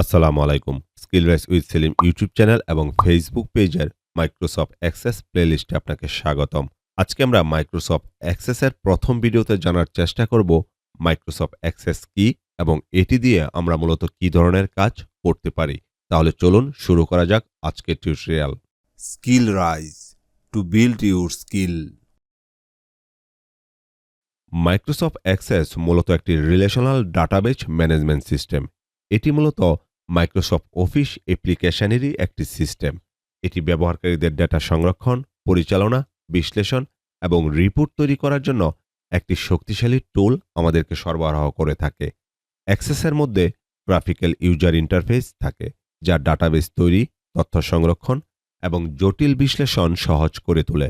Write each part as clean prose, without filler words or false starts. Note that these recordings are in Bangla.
আসসালামু আলাইকুম। Skill rise with Selim YouTube channel এবং ফেসবুক পেজের মাইক্রোসফট অ্যাক্সেস প্লেলিস্টে আপনাকে স্বাগতম। আজকে আমরা মাইক্রোসফট অ্যাক্সেসের প্রথম ভিডিওতে জানার চেষ্টা করব মাইক্রোসফট অ্যাক্সেস কি এবং এটি দিয়ে আমরা মূলত কি ধরনের কাজ করতে পারি। তাহলে চলুন শুরু করা যাক আজকের tutorial. Skill Rise to build your skill. Microsoft access মূলত একটি রিলেশনাল ডাটাবেজ ম্যানেজমেন্ট সিস্টেম। এটি মূলত মাইক্রোসফট অফিস অ্যাপ্লিকেশনেরই একটি সিস্টেম। এটি ব্যবহারকারীদের ডেটা সংরক্ষণ, পরিচালনা, বিশ্লেষণ এবং রিপোর্ট তৈরি করার জন্য একটি শক্তিশালী টুল আমাদেরকে সরবরাহ করে থাকে। অ্যাক্সেসের মধ্যে গ্রাফিক্যাল ইউজার ইন্টারফেস থাকে, যা ডাটাবেজ তৈরি, তথ্য সংরক্ষণ এবং জটিল বিশ্লেষণ সহজ করে তোলে।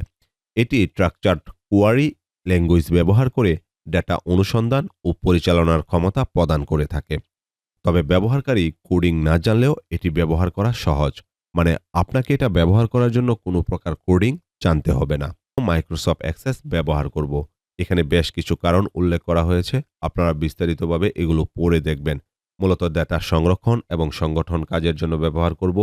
এটি স্ট্রাকচারড কোয়ারি ল্যাঙ্গুয়েজ ব্যবহার করে ডেটা অনুসন্ধান ও পরিচালনার ক্ষমতা প্রদান করে থাকে। তবে ব্যবহারকারী কোডিং না জানলেও এটি ব্যবহার করা সহজ, মানে আপনাকে এটা ব্যবহার করার জন্য কোনো প্রকার কোডিং জানতে হবে না। মাইক্রোসফট অ্যাক্সেস ব্যবহার করব, এখানে বেশ কিছু কারণ উল্লেখ করা হয়েছে। আপনারা বিস্তারিতভাবে এগুলো পড়ে দেখবেন। মূলত ডেটা সংরক্ষণ এবং সংগঠন কাজের জন্য ব্যবহার করব,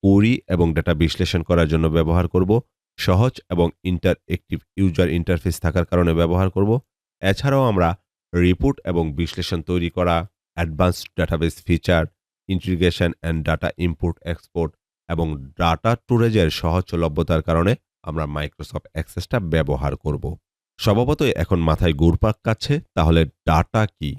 কোরি এবং ডেটা বিশ্লেষণ করার জন্য ব্যবহার করব, সহজ এবং ইন্টারঅ্যাক্টিভ ইউজার ইন্টারফেস থাকার কারণে ব্যবহার করব। এছাড়াও আমরা রিপোর্ট এবং বিশ্লেষণ তৈরি করা, advanced database feature, integration and data import export এবং ডাটা স্টোরেজের সহজলভ্যতার কারণে আমরা মাইক্রোসফট অ্যাক্সেসটা ব্যবহার করব। স্বভাবতই এখন মাথায় ঘুরপাক কাচ্ছে, তাহলে ডাটা কি?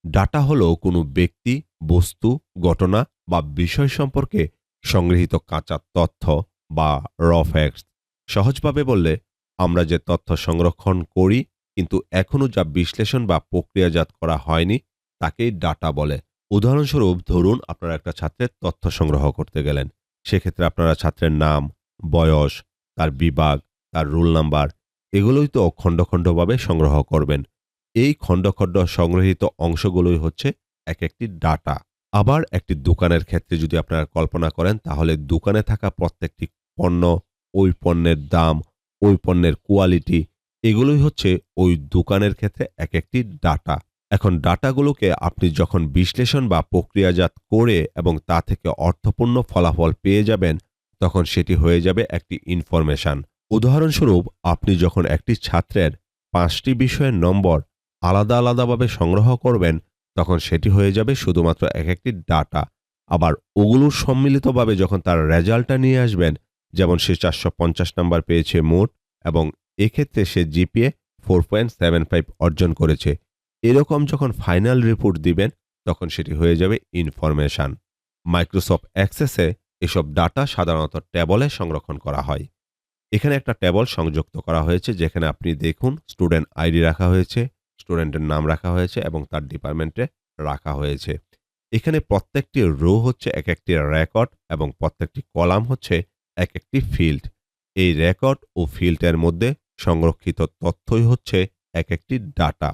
ডাটা হলো কোনো ব্যক্তি, বস্তু, ঘটনা বা বিষয় সম্পর্কে সংগৃহীত কাঁচা তথ্য বা র ফ্যাক্টস। সহজভাবে বললে, আমরা যে তথ্য সংরক্ষণ করি কিন্তু এখনও যা বিশ্লেষণ বা প্রক্রিয়াজাত করা হয়নি, তাকেই ডাটা বলে। উদাহরণস্বরূপ ধরুন, আপনারা একটা ছাত্রের তথ্য সংগ্রহ করতে গেলেন। সেক্ষেত্রে আপনারা ছাত্রের নাম, বয়স, তার বিভাগ, তার রোল নাম্বার এগুলোই তো খণ্ড খণ্ডভাবে সংগ্রহ করবেন। এই খণ্ড খণ্ড সংগ্রহীত অংশগুলোই হচ্ছে এক একটি ডাটা। আবার একটি দোকানের ক্ষেত্রে যদি আপনারা কল্পনা করেন, তাহলে দোকানে থাকা প্রত্যেকটি পণ্য, ওই পণ্যের দাম, ওই পণ্যের কোয়ালিটি এগুলোই হচ্ছে ওই দোকানের ক্ষেত্রে এক একটি ডাটা। এখন ডাটাগুলোকে আপনি যখন বিশ্লেষণ বা প্রক্রিয়াজাত করে এবং তা থেকে অর্থপূর্ণ ফলাফল পেয়ে যাবেন, তখন সেটি হয়ে যাবে একটি ইনফরমেশন। উদাহরণস্বরূপ, আপনি যখন একটি ছাত্রের ৫টি বিষয়ের নম্বর আলাদা আলাদাভাবে সংগ্রহ করবেন, তখন সেটি হয়ে যাবে শুধুমাত্র এক একটি ডাটা। আবার ওগুলোর সম্মিলিতভাবে যখন তার রেজাল্টটা নিয়ে আসবেন, যেমন সে ৪৫০ নাম্বার পেয়েছে মোট এবং এক্ষেত্রে সে জিপিএ 4.75 অর্জন করেছে, এরকম যখন ফাইনাল রিপোর্ট দিবেন, তখন সেটি হয়ে যাবে ইনফরমেশন। মাইক্রোসফট অ্যাক্সেসে এসব ডাটা সাধারণত ট্যাবলে সংরক্ষণ করা হয়। এখানে একটা টেবল সংযুক্ত করা হয়েছে, যেখানে আপনি দেখুন স্টুডেন্ট আইডি রাখা হয়েছে, স্টুডেন্টের নাম রাখা হয়েছে এবং তার ডিপার্টমেন্টে রাখা হয়েছে। এখানে প্রত্যেকটি রো হচ্ছে এক একটি রেকর্ড এবং প্রত্যেকটি কলাম হচ্ছে এক একটি ফিল্ড। এই রেকর্ড ও ফিল্ডের মধ্যে সংরক্ষিত তথ্যই হচ্ছে এক একটি ডাটা।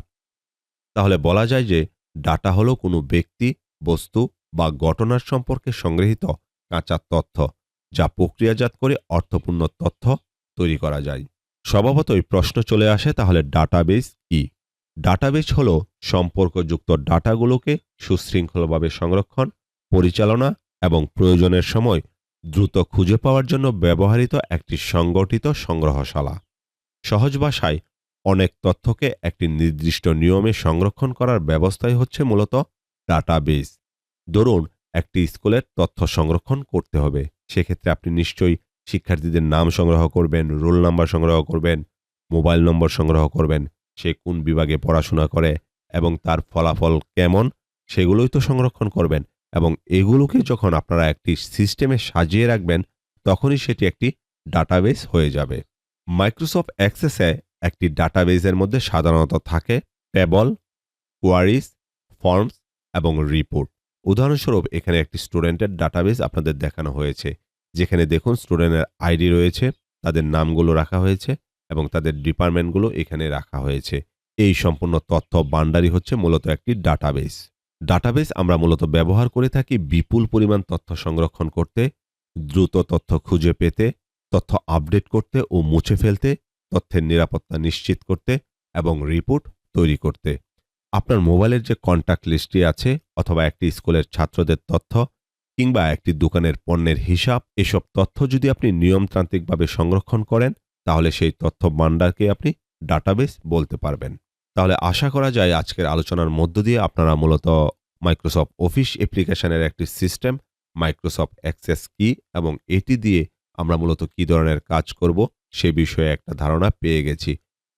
তাহলে বলা যায় যে ডাটা হলো কোনো ব্যক্তি, বস্তু বা ঘটনার সম্পর্কে সংগৃহীত কাঁচা তথ্য, যা প্রক্রিয়াজাত করে অর্থপূর্ণ তথ্য তৈরি করা যায়। স্বভাবতই প্রশ্ন চলে আসে, তাহলে ডাটাবেজ কি? ডাটাবেজ হলো সম্পর্কযুক্ত ডাটাগুলোকে সুশৃঙ্খলভাবে সংরক্ষণ, পরিচালনা এবং প্রয়োজনের সময় দ্রুত খুঁজে পাওয়ার জন্য ব্যবহৃত একটি সংগঠিত সংগ্রহশালা। সহজ ভাষায়, অনেক তথ্যকে একটি নির্দিষ্ট নিয়মে সংরক্ষণ করার ব্যবস্থাই হচ্ছে মূলত ডাটাবেজ। ধরুন, একটি স্কুলের তথ্য সংরক্ষণ করতে হবে। সেক্ষেত্রে আপনি নিশ্চয়ই শিক্ষার্থীদের নাম সংগ্রহ করবেন, রোল নাম্বার সংগ্রহ করবেন, মোবাইল নম্বর সংগ্রহ করবেন, সে কোন বিভাগে পড়াশোনা করে এবং তার ফলাফল কেমন, সেগুলোই তো সংরক্ষণ করবেন। এবং এগুলোকে যখন আপনারা একটি সিস্টেমে সাজিয়ে রাখবেন, তখনই সেটি একটি ডাটাবেজ হয়ে যাবে। মাইক্রোসফট অ্যাক্সেসে একটি ডাটাবেজের মধ্যে সাধারণত থাকে টেবল, কোয়ারিজ, ফর্মস এবং রিপোর্ট। উদাহরণস্বরূপ, এখানে একটি স্টুডেন্টের ডাটাবেজ আপনাদের দেখানো হয়েছে, যেখানে দেখুন স্টুডেন্টের আইডি রয়েছে, তাদের নামগুলো রাখা হয়েছে এবং তাদের ডিপার্টমেন্টগুলো এখানে রাখা হয়েছে। এই সম্পূর্ণ তথ্য বান্ডারি হচ্ছে মূলত একটি ডাটাবেজ। ডাটাবেজ আমরা মূলত ব্যবহার করে থাকি বিপুল পরিমাণ তথ্য সংরক্ষণ করতে, দ্রুত তথ্য খুঁজে পেতে, তথ্য আপডেট করতে ও মুছে ফেলতে, তথ্যের নিরাপত্তা নিশ্চিত করতে এবং রিপোর্ট তৈরি করতে। আপনার মোবাইলের যে কন্ট্যাক্ট লিস্টটি আছে অথবা একটি স্কুলের ছাত্রদের তথ্য, কিংবা একটি দোকানের পণ্যের হিসাব, এসব তথ্য যদি আপনি নিয়মতান্ত্রিকভাবে সংরক্ষণ করেন, তাহলে সেই তথ্য ভান্ডারকে আপনি ডাটাবেস বলতে পারবেন। তাহলে আশা করা যায় আজকের আলোচনার মধ্য দিয়ে আপনারা মূলত মাইক্রোসফট অফিস অ্যাপ্লিকেশনের একটি সিস্টেম, মাইক্রোসফট অ্যাক্সেস কি এবং এটি দিয়ে আমরা মূলত কি ধরনের কাজ করব সে বিষয়ে একটা ধারণা পেয়ে গেছি।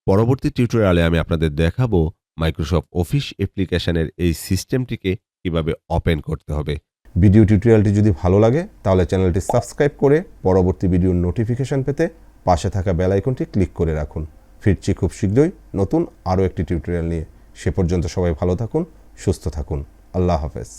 পরবর্তী টিউটোরিয়ালে আমি আপনাদের দেখাবো মাইক্রোসফট অফিস অ্যাপ্লিকেশনের এই সিস্টেমটিকে কিভাবে ওপেন করতে হবে। ভিডিও টিউটোরিয়ালটি যদি ভালো লাগে তাহলে চ্যানেলটি সাবস্ক্রাইব করে পরবর্তী ভিডিওর নোটিফিকেশন পেতে পাশে থাকা বেল আইকনটি ক্লিক করে রাখুন। ফিরছি খুব শীঘ্রই নতুন আরও একটি টিউটোরিয়াল নিয়ে। সে পর্যন্ত সবাই ভালো থাকুন, সুস্থ থাকুন। আল্লাহ হাফেজ।